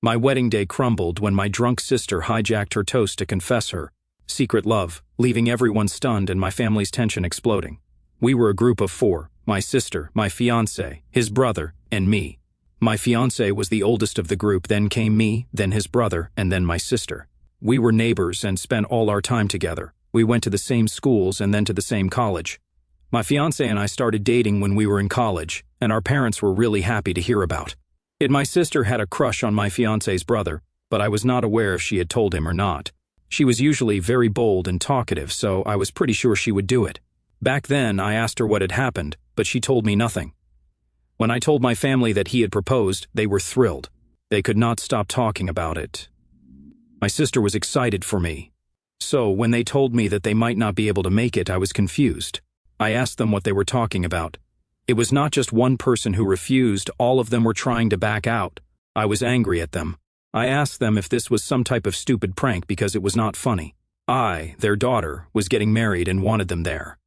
My wedding day crumbled when my drunk sister hijacked her toast to confess her secret love, leaving everyone stunned and my family's tension exploding. We were a group of 4, my sister, my fiancé, his brother, and me. My fiancé was the oldest of the group, then came me, then his brother, and then my sister. We were neighbors and spent all our time together. We went to the same schools and then to the same college. My fiancé and I started dating when we were in college, and our parents were really happy to hear about it. My sister had a crush on my fiancé's brother, but I was not aware if she had told him or not. She was usually very bold and talkative, so I was pretty sure she would do it. Back then, I asked her what had happened, but she told me nothing. When I told my family that he had proposed, they were thrilled. They could not stop talking about it. My sister was excited for me. So, when they told me that they might not be able to make it, I was confused. I asked them what they were talking about. It was not just one person who refused, all of them were trying to back out. I was angry at them. I asked them if this was some type of stupid prank because it was not funny. I, their daughter, was getting married and wanted them there.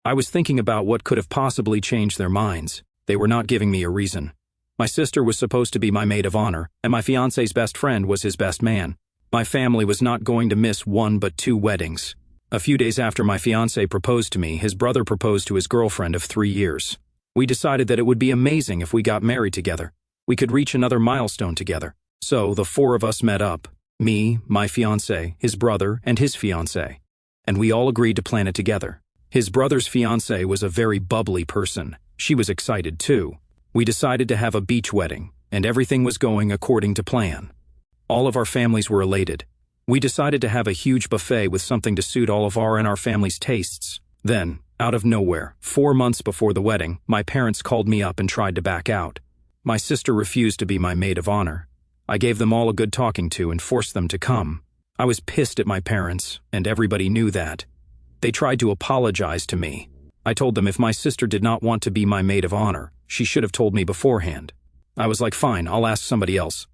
I was thinking about what could have possibly changed their minds. They were not giving me a reason. My sister was supposed to be my maid of honor, and my fiancé's best friend was his best man. My family was not going to miss 1 but 2 weddings. A few days after my fiancé proposed to me, his brother proposed to his girlfriend of 3 years. We decided that it would be amazing if we got married together. We could reach another milestone together. So the 4 of us met up, me, my fiancé, his brother, and his fiancé. And we all agreed to plan it together. His brother's fiancé was a very bubbly person. She was excited too. We decided to have a beach wedding, and everything was going according to plan. All of our families were elated. We decided to have a huge buffet with something to suit all of our and our family's tastes. Then, out of nowhere, 4 months before the wedding, my parents called me up and tried to back out. My sister refused to be my maid of honor. I gave them all a good talking to and forced them to come. I was pissed at my parents, and everybody knew that. They tried to apologize to me. I told them if my sister did not want to be my maid of honor, she should have told me beforehand. I was like, fine, I'll ask somebody else.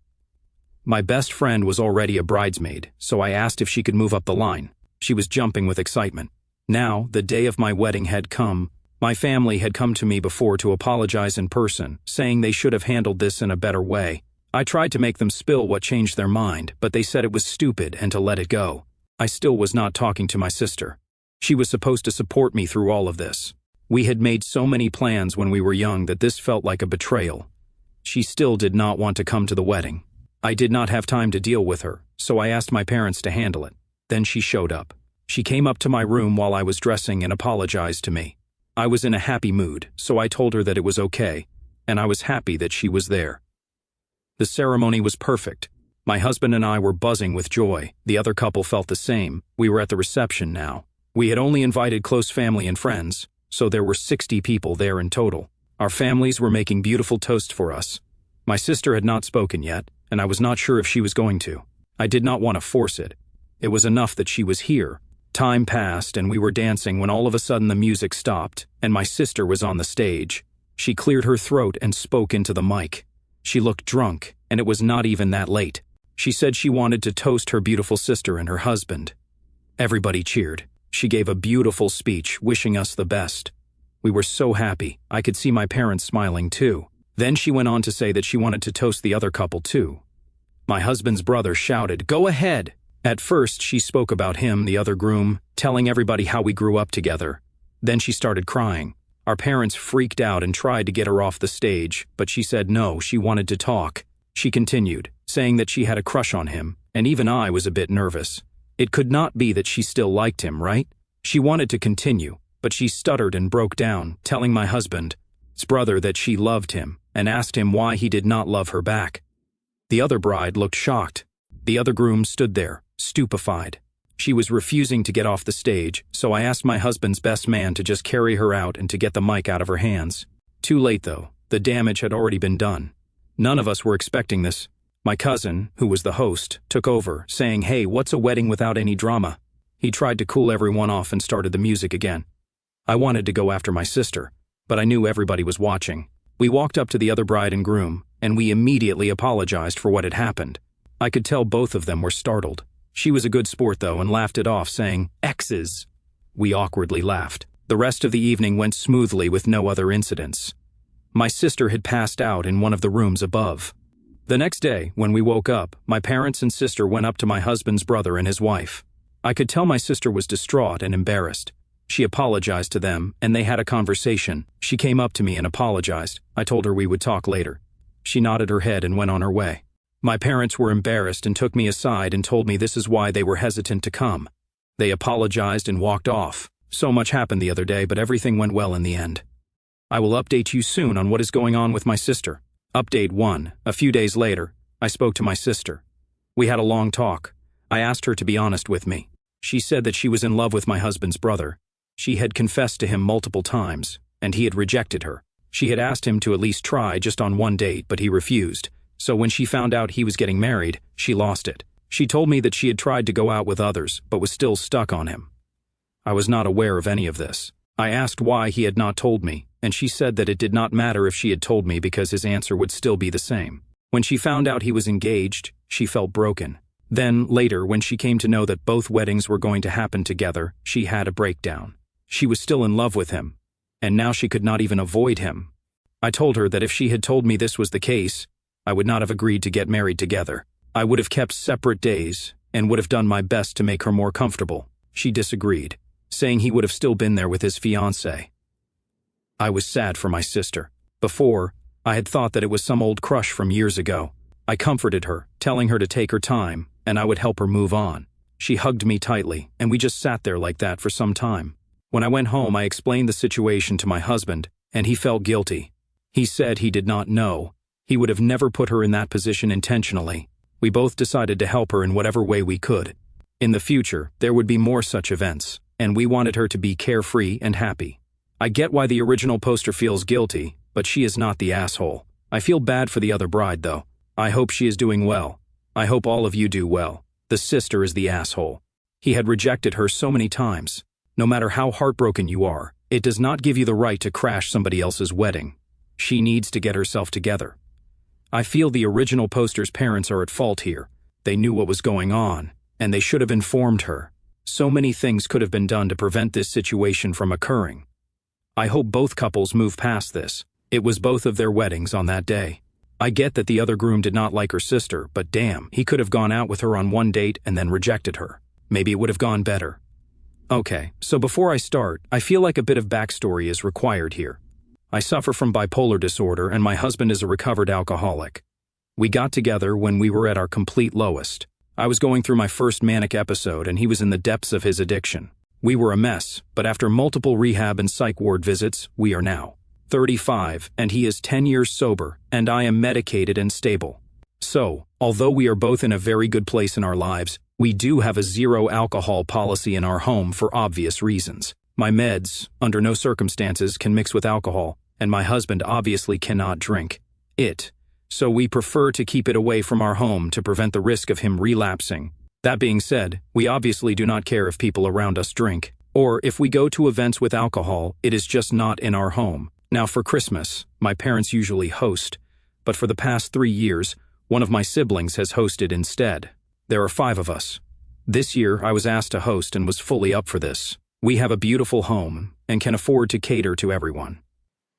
My best friend was already a bridesmaid, so I asked if she could move up the line. She was jumping with excitement. Now, the day of my wedding had come. My family had come to me before to apologize in person, saying they should have handled this in a better way. I tried to make them spill what changed their mind, but they said it was stupid and to let it go. I still was not talking to my sister. She was supposed to support me through all of this. We had made so many plans when we were young that this felt like a betrayal. She still did not want to come to the wedding. I did not have time to deal with her, so I asked my parents to handle it. Then she showed up. She came up to my room while I was dressing and apologized to me. I was in a happy mood, so I told her that it was okay, and I was happy that she was there. The ceremony was perfect. My husband and I were buzzing with joy. The other couple felt the same. We were at the reception now. We had only invited close family and friends, so there were 60 people there in total. Our families were making beautiful toasts for us. My sister had not spoken yet, and I was not sure if she was going to. I did not want to force it. It was enough that she was here. Time passed and we were dancing when all of a sudden the music stopped, and my sister was on the stage. She cleared her throat and spoke into the mic. She looked drunk, and it was not even that late. She said she wanted to toast her beautiful sister and her husband. Everybody cheered. She gave a beautiful speech, wishing us the best. We were so happy. I could see my parents smiling too. Then she went on to say that she wanted to toast the other couple too. My husband's brother shouted, "Go ahead!" At first, she spoke about him, the other groom, telling everybody how we grew up together. Then she started crying. Our parents freaked out and tried to get her off the stage, but she said no, she wanted to talk. She continued, saying that she had a crush on him, and even I was a bit nervous. It could not be that she still liked him, right? She wanted to continue, but she stuttered and broke down, telling my husband's brother that she loved him, and asked him why he did not love her back. The other bride looked shocked. The other groom stood there, stupefied. She was refusing to get off the stage, so I asked my husband's best man to just carry her out and to get the mic out of her hands. Too late though, the damage had already been done. None of us were expecting this. My cousin, who was the host, took over, saying, "Hey, what's a wedding without any drama?" He tried to cool everyone off and started the music again. I wanted to go after my sister, but I knew everybody was watching. We walked up to the other bride and groom, and we immediately apologized for what had happened. I could tell both of them were startled. She was a good sport though and laughed it off, saying, "Exes." We awkwardly laughed. The rest of the evening went smoothly with no other incidents. My sister had passed out in one of the rooms above. The next day, when we woke up, my parents and sister went up to my husband's brother and his wife. I could tell my sister was distraught and embarrassed. She apologized to them, and they had a conversation. She came up to me and apologized. I told her we would talk later. She nodded her head and went on her way. My parents were embarrassed and took me aside and told me this is why they were hesitant to come. They apologized and walked off. So much happened the other day, but everything went well in the end. I will update you soon on what is going on with my sister. Update 1. A few days later, I spoke to my sister. We had a long talk. I asked her to be honest with me. She said that she was in love with my husband's brother. She had confessed to him multiple times, and he had rejected her. She had asked him to at least try just on one date, but he refused. So when she found out he was getting married, she lost it. She told me that she had tried to go out with others, but was still stuck on him. I was not aware of any of this. I asked why he had not told me, and she said that it did not matter if she had told me because his answer would still be the same. When she found out he was engaged, she felt broken. Then, later, when she came to know that both weddings were going to happen together, she had a breakdown. She was still in love with him, and now she could not even avoid him. I told her that if she had told me this was the case, I would not have agreed to get married together. I would have kept separate days and would have done my best to make her more comfortable. She disagreed, saying he would have still been there with his fiancée. I was sad for my sister. Before, I had thought that it was some old crush from years ago. I comforted her, telling her to take her time, and I would help her move on. She hugged me tightly, and we just sat there like that for some time. When I went home, I explained the situation to my husband, and he felt guilty. He said he did not know. He would have never put her in that position intentionally. We both decided to help her in whatever way we could. In the future, there would be more such events, and we wanted her to be carefree and happy. I get why the original poster feels guilty, but she is not the asshole. I feel bad for the other bride, though. I hope she is doing well. I hope all of you do well. The sister is the asshole. He had rejected her so many times. No matter how heartbroken you are, it does not give you the right to crash somebody else's wedding. She needs to get herself together. I feel the original poster's parents are at fault here. They knew what was going on, and they should have informed her. So many things could have been done to prevent this situation from occurring. I hope both couples move past this. It was both of their weddings on that day. I get that the other groom did not like her sister, but damn, he could have gone out with her on one date and then rejected her. Maybe it would have gone better. Okay, so before I start, I feel like a bit of backstory is required here. I suffer from bipolar disorder and my husband is a recovered alcoholic. We got together when we were at our complete lowest. I was going through my first manic episode and he was in the depths of his addiction. We were a mess, but after multiple rehab and psych ward visits, we are now 35 and he is 10 years sober and I am medicated and stable. So, although we are both in a very good place in our lives, we do have a zero alcohol policy in our home for obvious reasons. My meds, under no circumstances, can mix with alcohol, and my husband obviously cannot drink it. So we prefer to keep it away from our home to prevent the risk of him relapsing. That being said, we obviously do not care if people around us drink, or if we go to events with alcohol, it is just not in our home. Now for Christmas, my parents usually host, but for the past 3 years, one of my siblings has hosted instead. There are 5 of us. This year, I was asked to host and was fully up for this. We have a beautiful home and can afford to cater to everyone.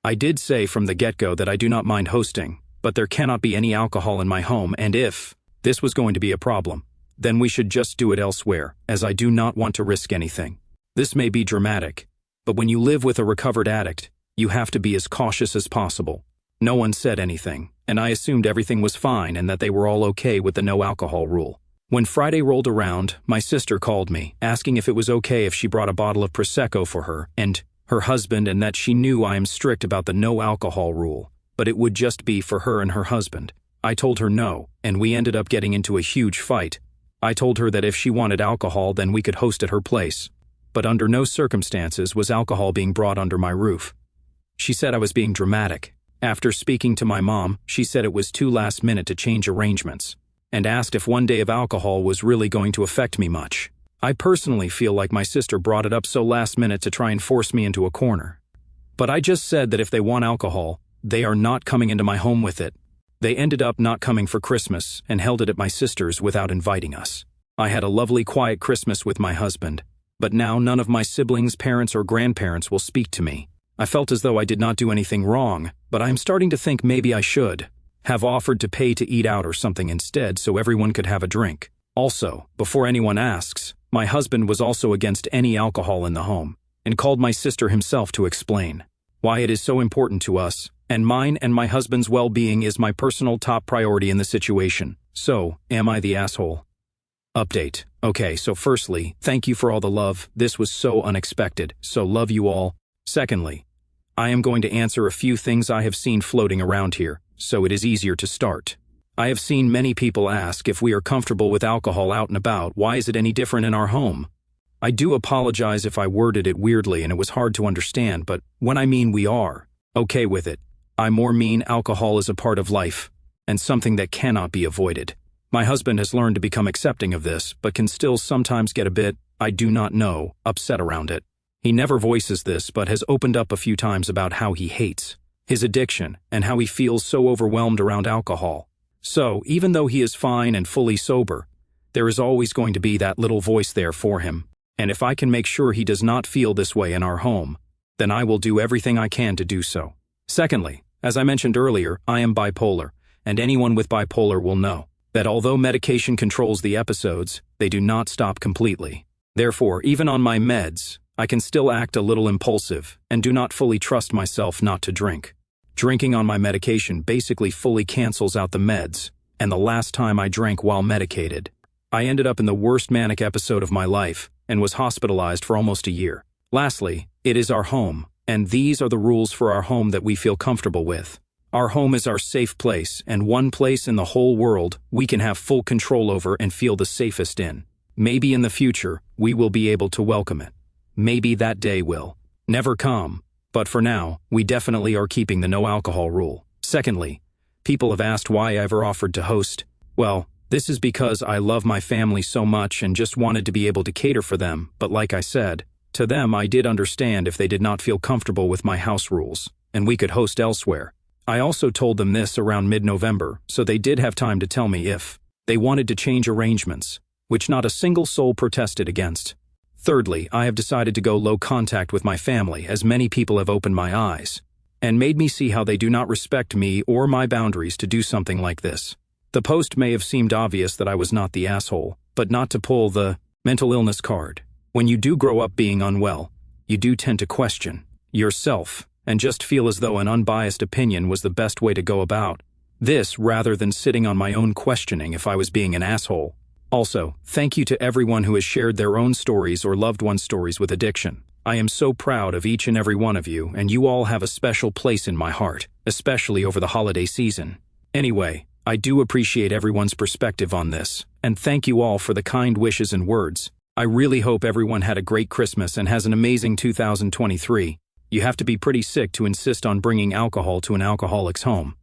I did say from the get-go that I do not mind hosting, but there cannot be any alcohol in my home, and if this was going to be a problem, then we should just do it elsewhere, as I do not want to risk anything. This may be dramatic, but when you live with a recovered addict, you have to be as cautious as possible. No one said anything, and I assumed everything was fine and that they were all okay with the no alcohol rule. When Friday rolled around, my sister called me, asking if it was okay if she brought a bottle of Prosecco for her and her husband, and that she knew I am strict about the no alcohol rule, but it would just be for her and her husband. I told her no, and we ended up getting into a huge fight. I told her that if she wanted alcohol, then we could host at her place, but under no circumstances was alcohol being brought under my roof. She said I was being dramatic. After speaking to my mom, she said it was too last minute to change arrangements, and asked if one day of alcohol was really going to affect me much. I personally feel like my sister brought it up so last minute to try and force me into a corner. But I just said that if they want alcohol, they are not coming into my home with it. They ended up not coming for Christmas and held it at my sister's without inviting us. I had a lovely quiet Christmas with my husband, but now none of my siblings, parents, or grandparents will speak to me. I felt as though I did not do anything wrong, but I am starting to think maybe I should. have offered to pay to eat out or something instead so everyone could have a drink. Also, before anyone asks, my husband was also against any alcohol in the home, and called my sister himself to explain why it is so important to us, and mine and my husband's well-being is my personal top priority in the situation. So, am I the asshole? Update. Okay, so firstly, thank you for all the love. This was so unexpected, so love you all. Secondly, I am going to answer a few things I have seen floating around here, so it is easier to start. I have seen many people ask if we are comfortable with alcohol out and about. Why is it any different in our home? I do apologize if I worded it weirdly and it was hard to understand, but when I mean we are okay with it, I more mean alcohol is a part of life and something that cannot be avoided. My husband has learned to become accepting of this, but can still sometimes get a bit, I do not know, upset around it. He never voices this, but has opened up a few times about how he hates his addiction and how he feels so overwhelmed around alcohol. So, even though he is fine and fully sober, there is always going to be that little voice there for him. And if I can make sure he does not feel this way in our home, then I will do everything I can to do so. Secondly, as I mentioned earlier, I am bipolar, and anyone with bipolar will know that although medication controls the episodes, they do not stop completely. Therefore, even on my meds, I can still act a little impulsive and do not fully trust myself not to drink. Drinking on my medication basically fully cancels out the meds, and the last time I drank while medicated, I ended up in the worst manic episode of my life and was hospitalized for almost a year. Lastly, it is our home, and these are the rules for our home that we feel comfortable with. Our home is our safe place, and one place in the whole world we can have full control over and feel the safest in. Maybe in the future, we will be able to welcome it. Maybe that day will never come, but for now, we definitely are keeping the no alcohol rule. Secondly, people have asked why I ever offered to host. Well, this is because I love my family so much and just wanted to be able to cater for them, but like I said, to them I did understand if they did not feel comfortable with my house rules, and we could host elsewhere. I also told them this around mid-November, so they did have time to tell me if they wanted to change arrangements, which not a single soul protested against. Thirdly, I have decided to go low contact with my family, as many people have opened my eyes and made me see how they do not respect me or my boundaries to do something like this. The post may have seemed obvious that I was not the asshole, but not to pull the mental illness card. When you do grow up being unwell, you do tend to question yourself and just feel as though an unbiased opinion was the best way to go about this rather than sitting on my own questioning if I was being an asshole. Also, thank you to everyone who has shared their own stories or loved one's stories with addiction. I am so proud of each and every one of you, and you all have a special place in my heart, especially over the holiday season. Anyway, I do appreciate everyone's perspective on this, and thank you all for the kind wishes and words. I really hope everyone had a great Christmas and has an amazing 2023. You have to be pretty sick to insist on bringing alcohol to an alcoholic's home.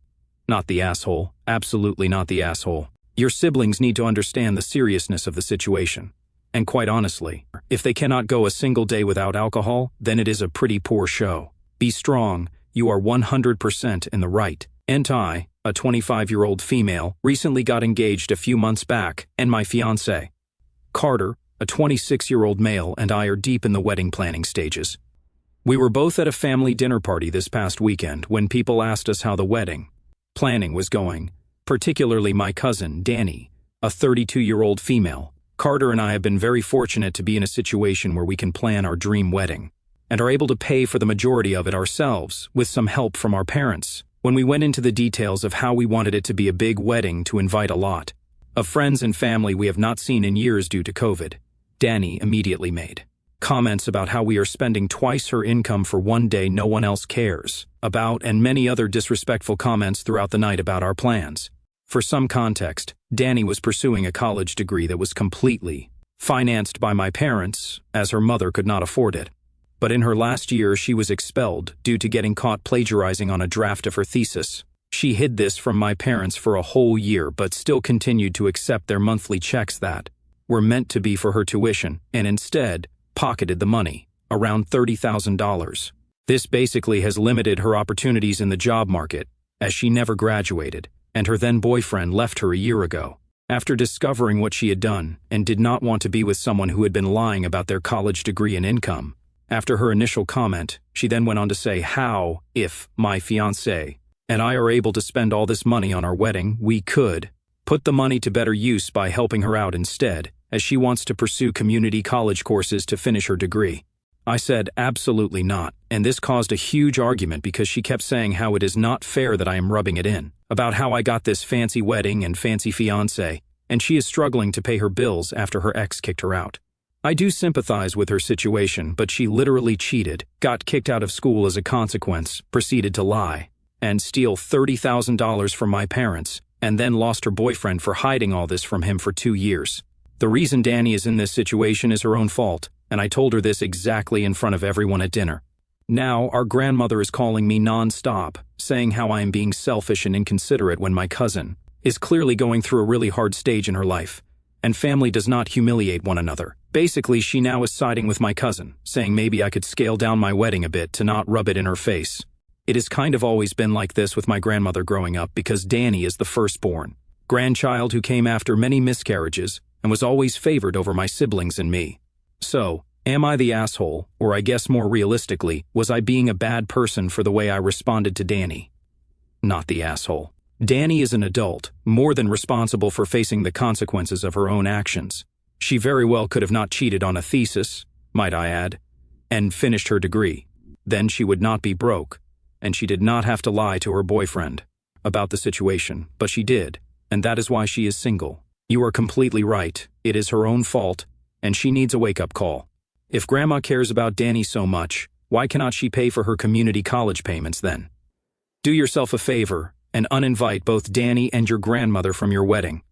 Not the asshole, absolutely not the asshole. Your siblings need to understand the seriousness of the situation. And quite honestly, if they cannot go a single day without alcohol, then it is a pretty poor show. Be strong, you are 100% in the right. And I, a 25-year-old female, recently got engaged a few months back, and my fiancé, Carter, a 26-year-old male, and I are deep in the wedding planning stages. We were both at a family dinner party this past weekend when people asked us how the wedding planning was going. Particularly my cousin, Danny, a 32-year-old female. Carter and I have been very fortunate to be in a situation where we can plan our dream wedding and are able to pay for the majority of it ourselves with some help from our parents. When we went into the details of how we wanted it to be a big wedding to invite a lot of friends and family we have not seen in years due to COVID, Danny immediately made comments about how we are spending twice her income for one day no one else cares about, and many other disrespectful comments throughout the night about our plans. For some context, Danny was pursuing a college degree that was completely financed by my parents, as her mother could not afford it. But in her last year, she was expelled due to getting caught plagiarizing on a draft of her thesis. She hid this from my parents for a whole year, but still continued to accept their monthly checks that were meant to be for her tuition, and instead pocketed the money, around $30,000. This basically has limited her opportunities in the job market, as she never graduated, and her then-boyfriend left her a year ago, after discovering what she had done and did not want to be with someone who had been lying about their college degree and income. After her initial comment, she then went on to say how, if my fiancé and I are able to spend all this money on our wedding, we could put the money to better use by helping her out instead, as she wants to pursue community college courses to finish her degree. I said absolutely not, and this caused a huge argument because she kept saying how it is not fair that I am rubbing it in, about how I got this fancy wedding and fancy fiancé, and she is struggling to pay her bills after her ex kicked her out. I do sympathize with her situation, but she literally cheated, got kicked out of school as a consequence, proceeded to lie, and steal $30,000 from my parents, and then lost her boyfriend for hiding all this from him for 2 years. The reason Danny is in this situation is her own fault, and I told her this exactly in front of everyone at dinner. Now, our grandmother is calling me non-stop, saying how I am being selfish and inconsiderate when my cousin is clearly going through a really hard stage in her life, and family does not humiliate one another. Basically, she now is siding with my cousin, saying maybe I could scale down my wedding a bit to not rub it in her face. It has kind of always been like this with my grandmother growing up because Danny is the firstborn grandchild who came after many miscarriages and was always favored over my siblings and me. So, am I the asshole, or I guess more realistically, was I being a bad person for the way I responded to Danny? Not the asshole. Danny is an adult, more than responsible for facing the consequences of her own actions. She very well could have not cheated on a thesis, might I add, and finished her degree. Then she would not be broke, and she did not have to lie to her boyfriend about the situation, but she did, and that is why she is single. You are completely right, it is her own fault, and she needs a wake-up call. If Grandma cares about Danny so much, why cannot she pay for her community college payments then? Do yourself a favor and uninvite both Danny and your grandmother from your wedding.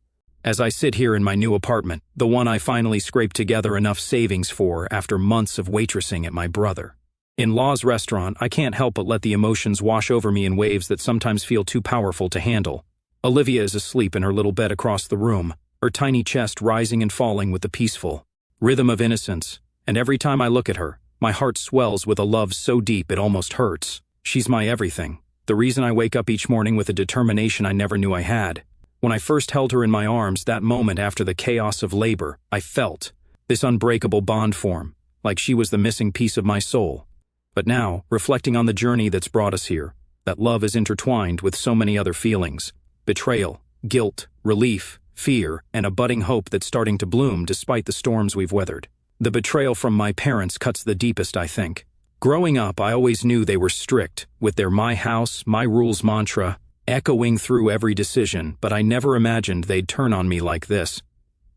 As I sit here in my new apartment, the one I finally scraped together enough savings for after months of waitressing at my brother in-law's restaurant, I can't help but let the emotions wash over me in waves that sometimes feel too powerful to handle. Olivia is asleep in her little bed across the room, her tiny chest rising and falling with the peaceful rhythm of innocence, and every time I look at her, my heart swells with a love so deep it almost hurts. She's my everything, the reason I wake up each morning with a determination I never knew I had. When I first held her in my arms that moment after the chaos of labor, I felt this unbreakable bond form, like she was the missing piece of my soul. But now, reflecting on the journey that's brought us here, that love is intertwined with so many other feelings: betrayal, guilt, relief, fear, and a budding hope that's starting to bloom despite the storms we've weathered. The betrayal from my parents cuts the deepest, I think. Growing up, I always knew they were strict, with their my house, my rules mantra echoing through every decision, but I never imagined they'd turn on me like this.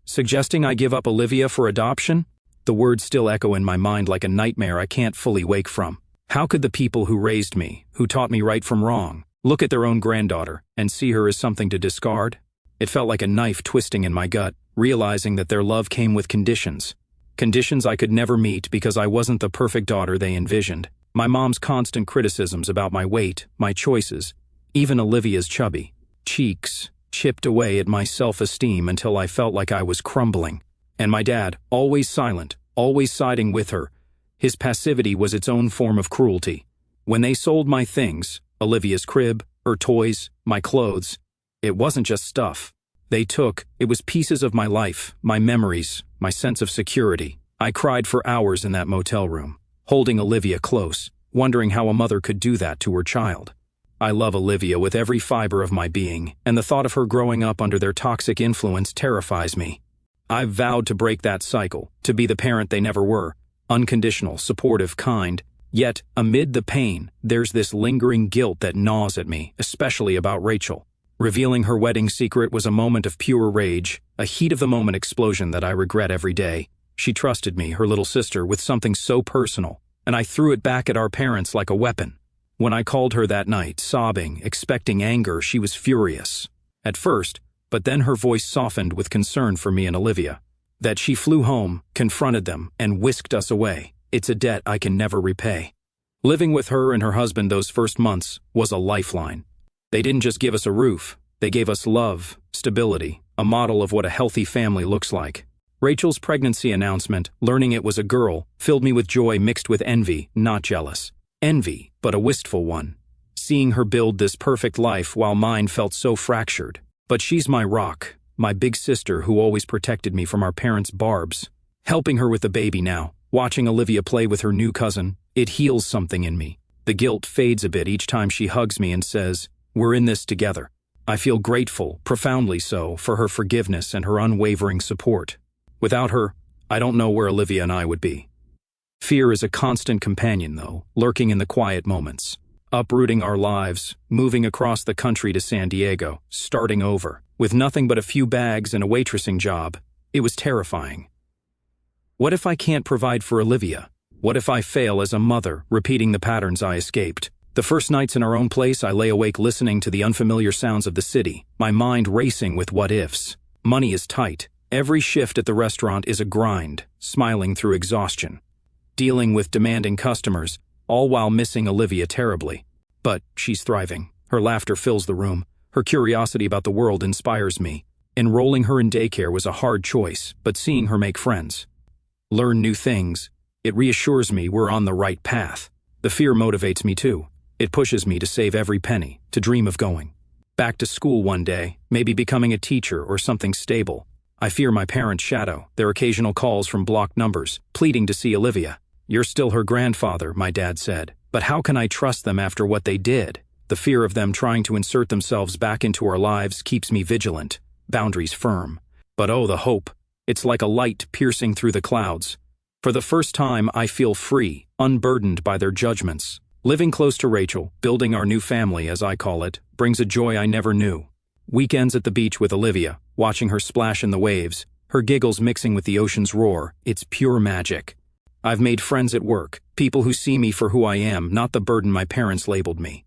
Suggesting I give up Olivia for adoption? The words still echo in my mind like a nightmare I can't fully wake from. How could the people who raised me, who taught me right from wrong, look at their own granddaughter and see her as something to discard? It felt like a knife twisting in my gut, realizing that their love came with conditions. Conditions I could never meet because I wasn't the perfect daughter they envisioned. My mom's constant criticisms about my weight, my choices, even Olivia's chubby cheeks, chipped away at my self-esteem until I felt like I was crumbling. And my dad, always silent, always siding with her. His passivity was its own form of cruelty. When they sold my things, Olivia's crib, her toys, my clothes, it wasn't just stuff it was pieces of my life, my memories, my sense of security. I cried for hours in that motel room, holding Olivia close, wondering how a mother could do that to her child. I love Olivia with every fiber of my being, and the thought of her growing up under their toxic influence terrifies me. I've vowed to break that cycle, to be the parent they never were, unconditional, supportive, kind. Yet, amid the pain, there's this lingering guilt that gnaws at me, especially about Rachel. Revealing her wedding secret was a moment of pure rage, a heat-of-the-moment explosion that I regret every day. She trusted me, her little sister, with something so personal, and I threw it back at our parents like a weapon. When I called her that night, sobbing, expecting anger, she was furious. At first, but then her voice softened with concern for me and Olivia. That she flew home, confronted them, and whisked us away. It's a debt I can never repay. Living with her and her husband those first months was a lifeline. They didn't just give us a roof, they gave us love, stability, a model of what a healthy family looks like. Rachel's pregnancy announcement, learning it was a girl, filled me with joy mixed with envy, not jealous. Envy, but a wistful one. Seeing her build this perfect life while mine felt so fractured. But she's my rock, my big sister who always protected me from our parents' barbs. Helping her with the baby now, watching Olivia play with her new cousin, it heals something in me. The guilt fades a bit each time she hugs me and says, We're in this together. I feel grateful, profoundly so, for her forgiveness and her unwavering support. Without her, I don't know where Olivia and I would be. Fear is a constant companion, though, lurking in the quiet moments. Uprooting our lives, moving across the country to San Diego, starting over, with nothing but a few bags and a waitressing job. It was terrifying. What if I can't provide for Olivia? What if I fail as a mother, repeating the patterns I escaped? The first nights in our own place, I lay awake listening to the unfamiliar sounds of the city, my mind racing with what-ifs. Money is tight. Every shift at the restaurant is a grind, smiling through exhaustion. Dealing with demanding customers, all while missing Olivia terribly. But she's thriving. Her laughter fills the room. Her curiosity about the world inspires me. Enrolling her in daycare was a hard choice, but seeing her make friends, learn new things, it reassures me we're on the right path. The fear motivates me too. It pushes me to save every penny, to dream of going back to school one day, maybe becoming a teacher or something stable. I fear my parents' shadow, their occasional calls from blocked numbers, pleading to see Olivia. You're still her grandfather, my dad said, but how can I trust them after what they did? The fear of them trying to insert themselves back into our lives keeps me vigilant, boundaries firm. But oh, the hope. It's like a light piercing through the clouds. For the first time, I feel free, unburdened by their judgments. Living close to Rachel, building our new family, as I call it, brings a joy I never knew. Weekends at the beach with Olivia, watching her splash in the waves, her giggles mixing with the ocean's roar, it's pure magic. I've made friends at work, people who see me for who I am, not the burden my parents labeled me.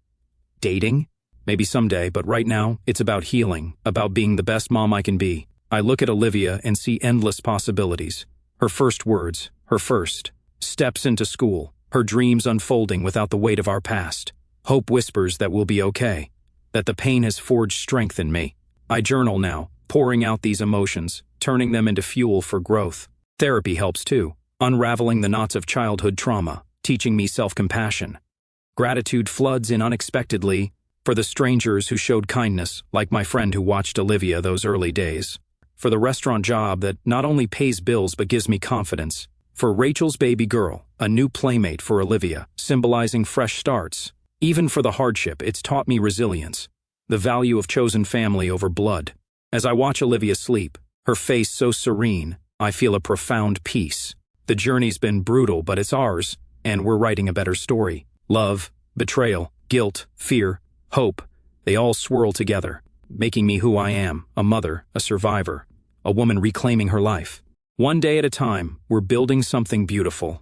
Dating? Maybe someday, but right now, it's about healing, about being the best mom I can be. I look at Olivia and see endless possibilities. Her first words, her first steps into school, her dreams unfolding without the weight of our past. Hope whispers that we'll be okay, that the pain has forged strength in me. I journal now, pouring out these emotions, turning them into fuel for growth. Therapy helps too, unraveling the knots of childhood trauma, teaching me self-compassion. Gratitude floods in unexpectedly for the strangers who showed kindness, like my friend who watched Olivia those early days. For the restaurant job that not only pays bills but gives me confidence. For Rachel's baby girl, a new playmate for Olivia, symbolizing fresh starts. Even for the hardship, it's taught me resilience, the value of chosen family over blood. As I watch Olivia sleep, her face so serene, I feel a profound peace. The journey's been brutal, but it's ours, and we're writing a better story. Love, betrayal, guilt, fear, hope, they all swirl together, making me who I am, a mother, a survivor, a woman reclaiming her life. One day at a time, we're building something beautiful.